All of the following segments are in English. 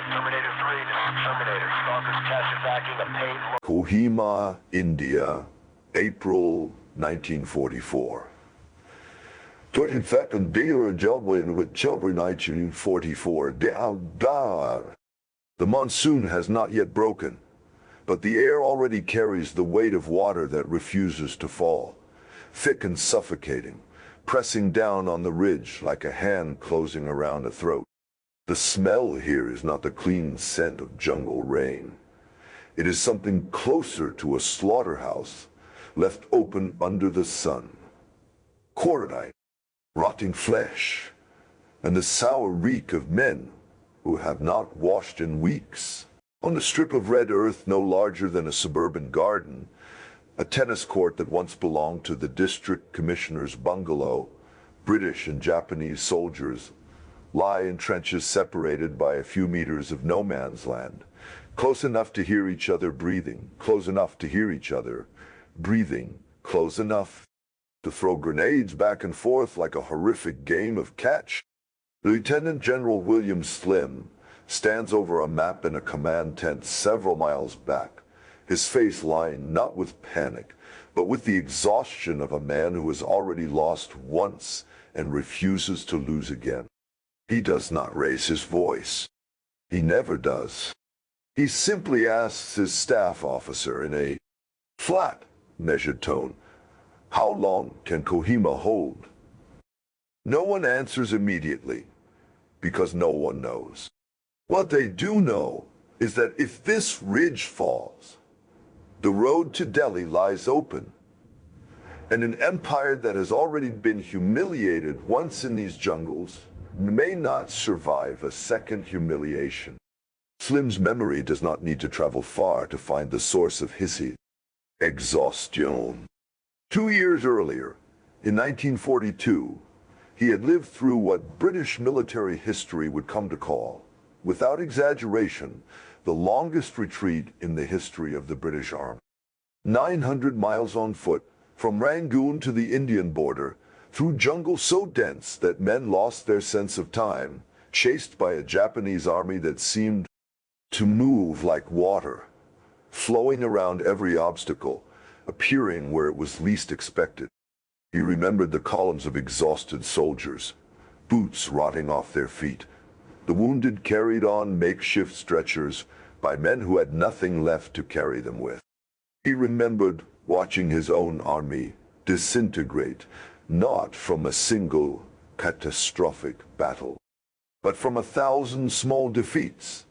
Terminator 3, this is Terminator. Stalker's cash attacking a paid... Kohima, India, April 1944. Tot in fact een bigger job with children 1944. The monsoon has not yet broken, but the air already carries the weight of water that refuses to fall, thick and suffocating, pressing down on the ridge like a hand closing around a throat. The smell here is not the clean scent of jungle rain. It is something closer to a slaughterhouse left open under the sun. Cordite, rotting flesh, and the sour reek of men who have not washed in weeks. On a strip of red earth no larger than a suburban garden, a tennis court that once belonged to the district commissioner's bungalow, British and Japanese soldiers lie in trenches separated by a few meters of no man's land, close enough to hear each other breathing, close enough to hear each other breathing, close enough to throw grenades back and forth like a horrific game of catch. Lieutenant General William Slim stands over a map in a command tent several miles back, his face lined not with panic, but with the exhaustion of a man who has already lost once and refuses to lose again. He does not raise his voice. He never does. He simply asks his staff officer in a flat, measured tone, "How long can Kohima hold?" No one answers immediately, because no one knows. What they do know is that if this ridge falls, the road to Delhi lies open, and an empire that has already been humiliated once in these jungles may not survive a second humiliation. Slim's memory does not need to travel far to find the source of his exhaustion. 2 years earlier, in 1942, he had lived through what British military history would come to call, without exaggeration, the longest retreat in the history of the British Army. 900 miles on foot, from Rangoon to the Indian border, through jungle so dense that men lost their sense of time, chased by a Japanese army that seemed to move like water, flowing around every obstacle, appearing where it was least expected. He remembered the columns of exhausted soldiers, boots rotting off their feet, the wounded carried on makeshift stretchers by men who had nothing left to carry them with. He remembered watching his own army disintegrate, not from a single catastrophic battle, but from 1,000 small defeats,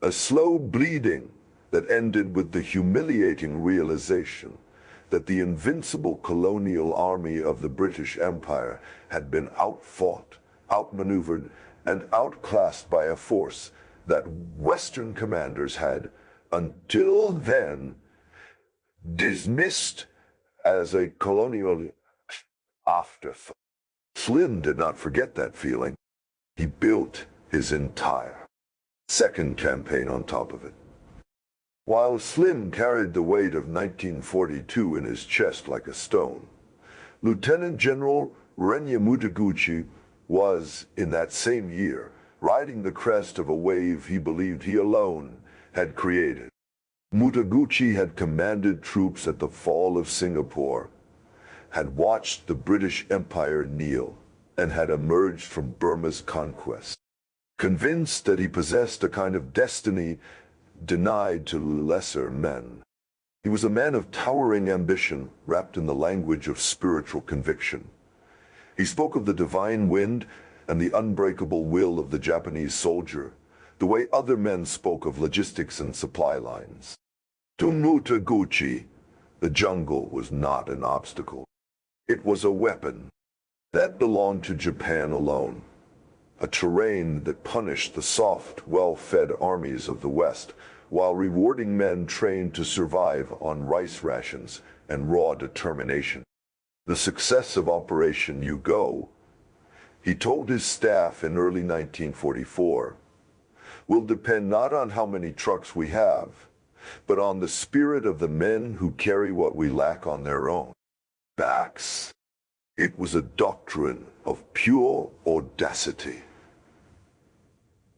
a slow bleeding that ended with the humiliating realization that the invincible colonial army of the British Empire had been outfought, outmaneuvered, and outclassed by a force that Western commanders had, until then, dismissed as a colonial afterthought. Slim did not forget that feeling. He built his entire second campaign on top of it. While Slim carried the weight of 1942 in his chest like a stone, Lieutenant General General Mutaguchi was, in that same year, riding the crest of a wave he believed he alone had created. Mutaguchi had commanded troops at the fall of Singapore, had watched the British Empire kneel, and had emerged from Burma's conquest, convinced that he possessed a kind of destiny denied to lesser men. He was a man of towering ambition, wrapped in the language of spiritual conviction. He spoke of the divine wind and the unbreakable will of the Japanese soldier, the way other men spoke of logistics and supply lines. To Mutaguchi, the jungle was not an obstacle. It was a weapon that belonged to Japan alone, a terrain that punished the soft, well-fed armies of the West while rewarding men trained to survive on rice rations and raw determination. The success of Operation U-Go, he told his staff in early 1944, will depend not on how many trucks we have, but on the spirit of the men who carry what we lack on their own backs. It was a doctrine of pure audacity.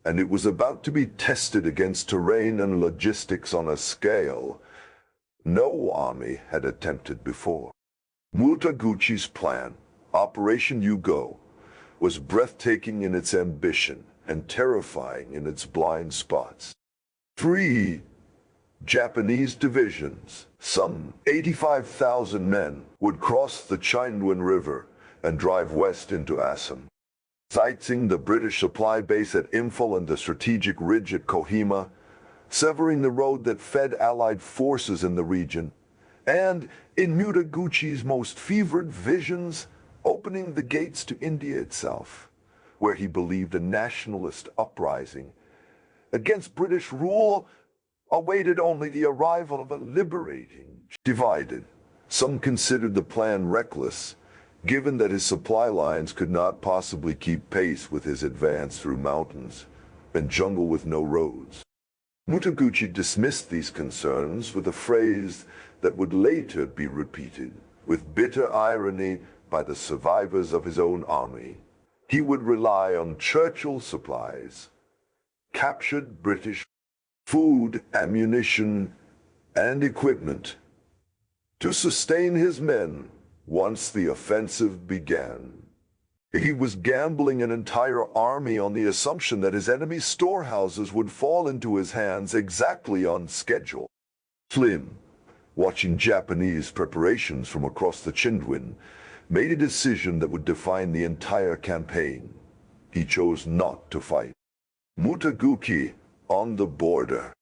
and it was about to be tested against terrain and logistics on a scale no army had attempted before. Mutaguchi's plan, Operation U-Go, was breathtaking in its ambition and terrifying in its blind spots. 3 Japanese divisions, some 85,000 men, would cross the Chinduan River and drive west into Assam, sighting the British supply base at Imphal and the strategic ridge at Kohima, severing the road that fed Allied forces in the region, and, in Mutaguchi's most fevered visions, opening the gates to India itself, where he believed a nationalist uprising against British rule awaited only the arrival of a liberating. Divided, some considered the plan reckless, given that his supply lines could not possibly keep pace with his advance through mountains and jungle with no roads. Mutaguchi dismissed these concerns with a phrase that would later be repeated with bitter irony by the survivors of his own army. He would rely on Churchill supplies, captured British food, ammunition, and equipment to sustain his men once the offensive began. He was gambling an entire army on the assumption that his enemy's storehouses would fall into his hands exactly on schedule. Slim, watching Japanese preparations from across the Chinduan, made a decision that would define the entire campaign. He chose not to fight Mutaguchi on the border.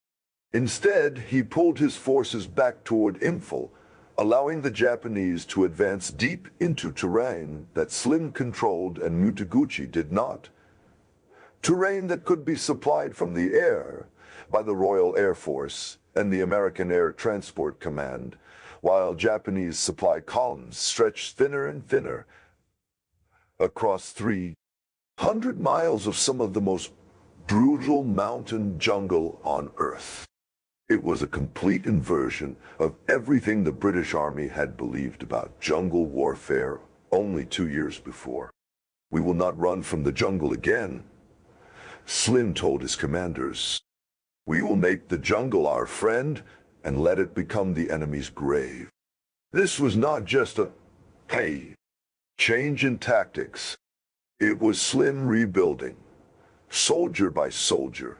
Instead, he pulled his forces back toward Imphal, allowing the Japanese to advance deep into terrain that Slim controlled and Mutaguchi did not. Terrain that could be supplied from the air by the Royal Air Force and the American Air Transport Command, while Japanese supply columns stretched thinner and thinner across 300 miles of some of the most brutal mountain jungle on Earth. It was a complete inversion of everything the British Army had believed about jungle warfare only 2 years before. "We will not run from the jungle again," Slim told his commanders. "We will make the jungle our friend and let it become the enemy's grave." This was not just a change in tactics. It was Slim rebuilding, soldier by soldier,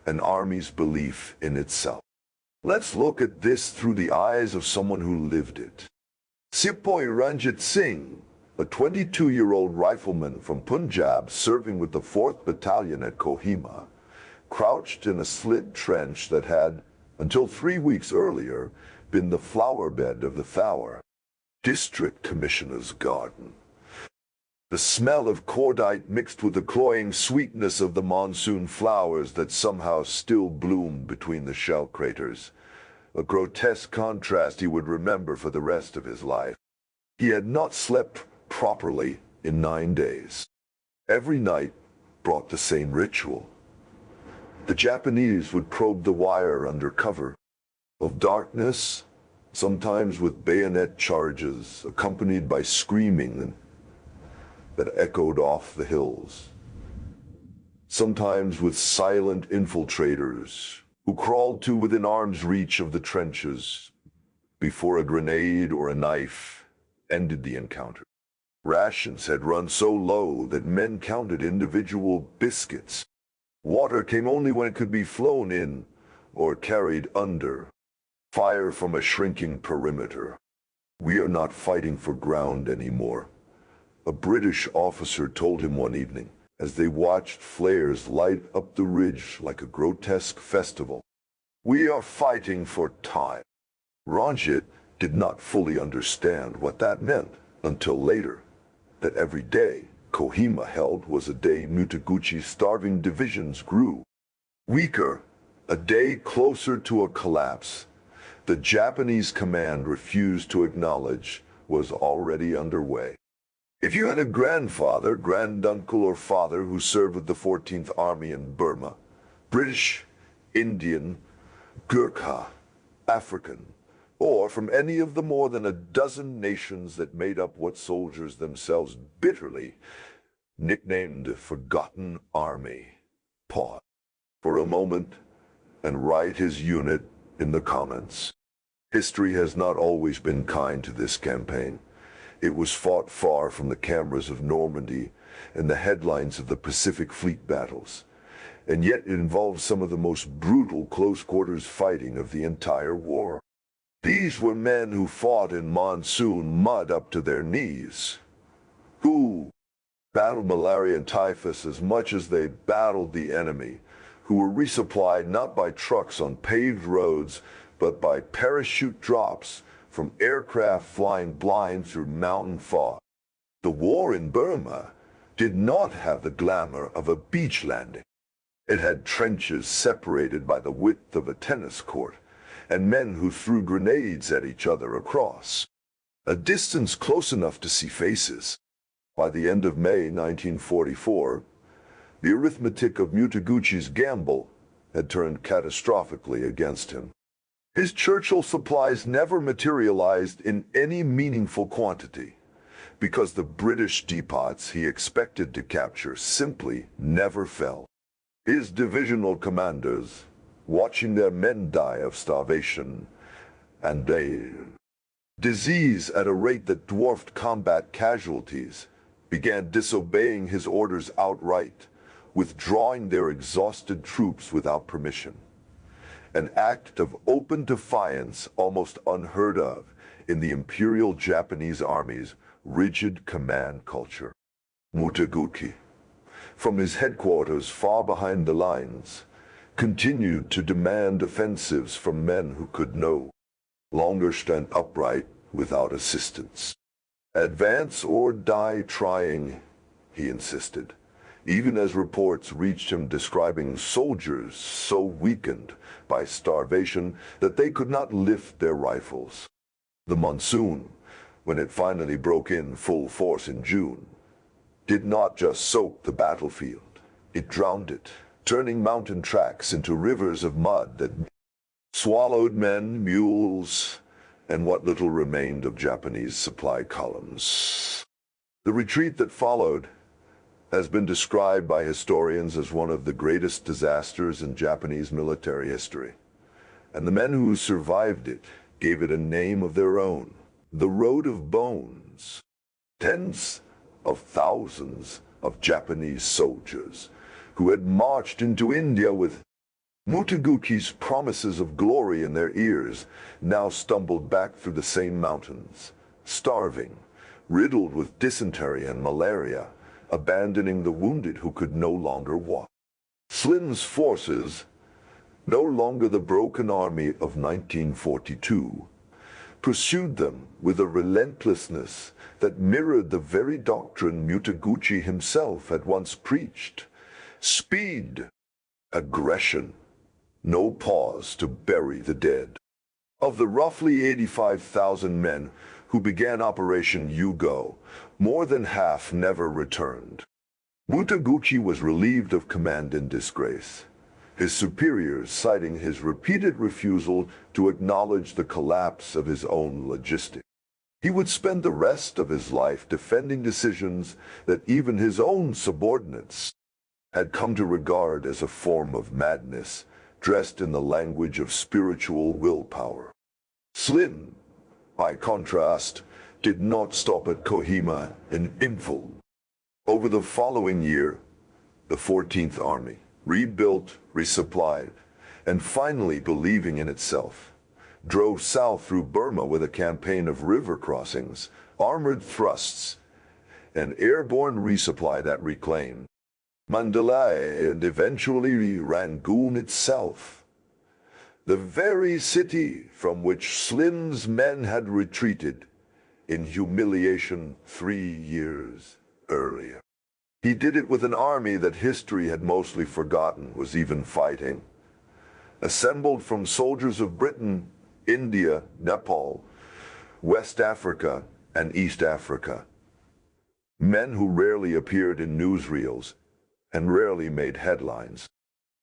an army's belief in itself. Let's look at this through the eyes of someone who lived it. Sepoy Ranjit Singh, a 22-year-old rifleman from Punjab serving with the 4th Battalion at Kohima, crouched in a slit trench that had, until 3 weeks earlier, been the flower bed of the Thawar District Commissioner's garden. The smell of cordite mixed with the cloying sweetness of the monsoon flowers that somehow still bloomed between the shell craters. A grotesque contrast he would remember for the rest of his life. He had not slept properly in 9 days. Every night brought the same ritual. The Japanese would probe the wire under cover of darkness, sometimes with bayonet charges accompanied by screaming that echoed off the hills. Sometimes with silent infiltrators who crawled to within arm's reach of the trenches before a grenade or a knife ended the encounter. Rations had run so low that men counted individual biscuits. Water came only when it could be flown in or carried under fire from a shrinking perimeter. "We are not fighting for ground anymore," a British officer told him one evening as they watched flares light up the ridge like a grotesque festival. "We are fighting for time." Ranjit did not fully understand what that meant until later, that every day Kohima held was a day Mutaguchi's starving divisions grew weaker, a day closer to a collapse the Japanese command refused to acknowledge was already underway. If you had a grandfather, granduncle, or father who served with the 14th Army in Burma, British, Indian, Gurkha, African, or from any of the more than a dozen nations that made up what soldiers themselves bitterly nicknamed the Forgotten Army. Pause. for a moment and write his unit in the comments. History has not always been kind to this campaign. It was fought far from the cameras of Normandy and the headlines of the Pacific Fleet battles, and yet it involved some of the most brutal close-quarters fighting of the entire war. These were men who fought in monsoon mud up to their knees, who battled malaria and typhus as much as they battled the enemy, who were resupplied not by trucks on paved roads, but by parachute drops from aircraft flying blind through mountain fog. The war in Burma did not have the glamour of a beach landing. It had trenches separated by the width of a tennis court, and men who threw grenades at each other across a distance close enough to see faces. By the end of May 1944, the arithmetic of Mutaguchi's gamble had turned catastrophically against him. His Churchill supplies never materialized in any meaningful quantity, because the British depots he expected to capture simply never fell. His divisional commanders, watching their men die of starvation and disease at a rate that dwarfed combat casualties, began disobeying his orders outright, withdrawing their exhausted troops without permission. An act of open defiance almost unheard of in the Imperial Japanese Army's rigid command culture. Mutaguchi, from his headquarters far behind the lines, continued to demand offensives from men who could no longer stand upright without assistance. Advance or die trying, he insisted, even as reports reached him describing soldiers so weakened by starvation that they could not lift their rifles. The monsoon, when it finally broke in full force in June, did not just soak the battlefield, it drowned it, turning mountain tracks into rivers of mud that swallowed men, mules, and what little remained of Japanese supply columns. The retreat that followed has been described by historians as one of the greatest disasters in Japanese military history, and the men who survived it gave it a name of their own, the Road of Bones. Tens of thousands of Japanese soldiers who had marched into India with Mutaguchi's promises of glory in their ears now stumbled back through the same mountains, starving, riddled with dysentery and malaria, abandoning the wounded who could no longer walk. Slim's forces, no longer the broken army of 1942, pursued them with a relentlessness that mirrored the very doctrine Mutaguchi himself had once preached: speed, aggression, no pause to bury the dead. Of the roughly 85,000 men who began Operation Yugo, more than half never returned. Mutaguchi was relieved of command in disgrace, his superiors citing his repeated refusal to acknowledge the collapse of his own logistics. He would spend the rest of his life defending decisions that even his own subordinates had come to regard as a form of madness, dressed in the language of spiritual willpower. Slim, by contrast, did not stop at Kohima and Imphal. Over the following year, the 14th Army, rebuilt, resupplied, and finally believing in itself, drove south through Burma with a campaign of river crossings, armored thrusts, and airborne resupply that reclaimed Mandalay and eventually Rangoon itself, the very city from which Slim's men had retreated in humiliation 3 years earlier. He did it with an army that history had mostly forgotten was even fighting, assembled from soldiers of Britain, India, Nepal, West Africa, and East Africa. Men who rarely appeared in newsreels and rarely made headlines,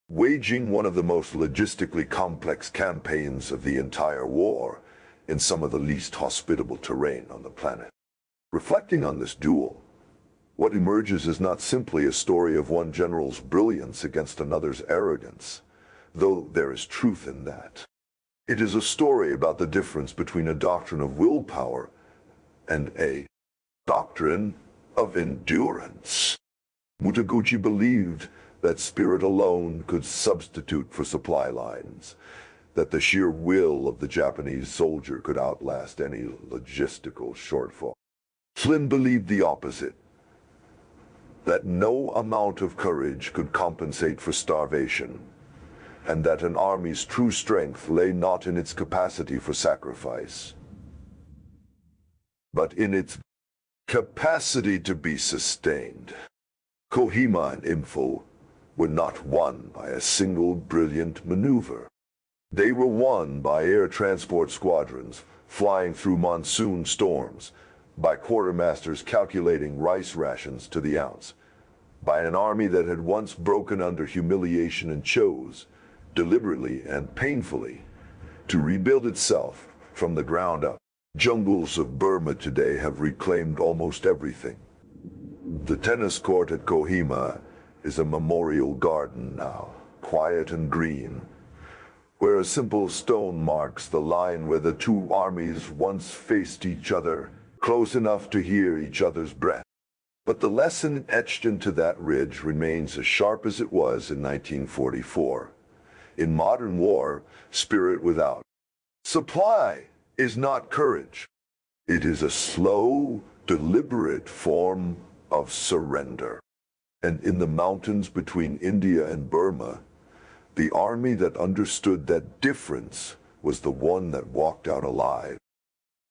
waging one of the most logistically complex campaigns of the entire war in some of the least hospitable terrain on the planet. Reflecting on this duel, What emerges is not simply a story of one general's brilliance against another's arrogance, though there is truth in that. It is a story about the difference between a doctrine of willpower and a doctrine of endurance. Mutaguchi believed that spirit alone could substitute for supply lines, that the sheer will of the Japanese soldier could outlast any logistical shortfall. Flynn believed the opposite, that no amount of courage could compensate for starvation, and that an army's true strength lay not in its capacity for sacrifice, but in its capacity to be sustained. Kohima and Imphal were not won by a single brilliant maneuver. They were won by air transport squadrons flying through monsoon storms, by quartermasters calculating rice rations to the ounce, by an army that had once broken under humiliation and chose, deliberately and painfully, to rebuild itself from the ground up. Jungles of Burma today have reclaimed almost everything. The tennis court at Kohima is a memorial garden now, quiet and green, where a simple stone marks the line where the two armies once faced each other, close enough to hear each other's breath. But the lesson etched into that ridge remains as sharp as it was in 1944. In modern war, spirit without supply is not courage. It is a slow, deliberate form of surrender. And in the mountains between India and Burma, the army that understood that difference was the one that walked out alive.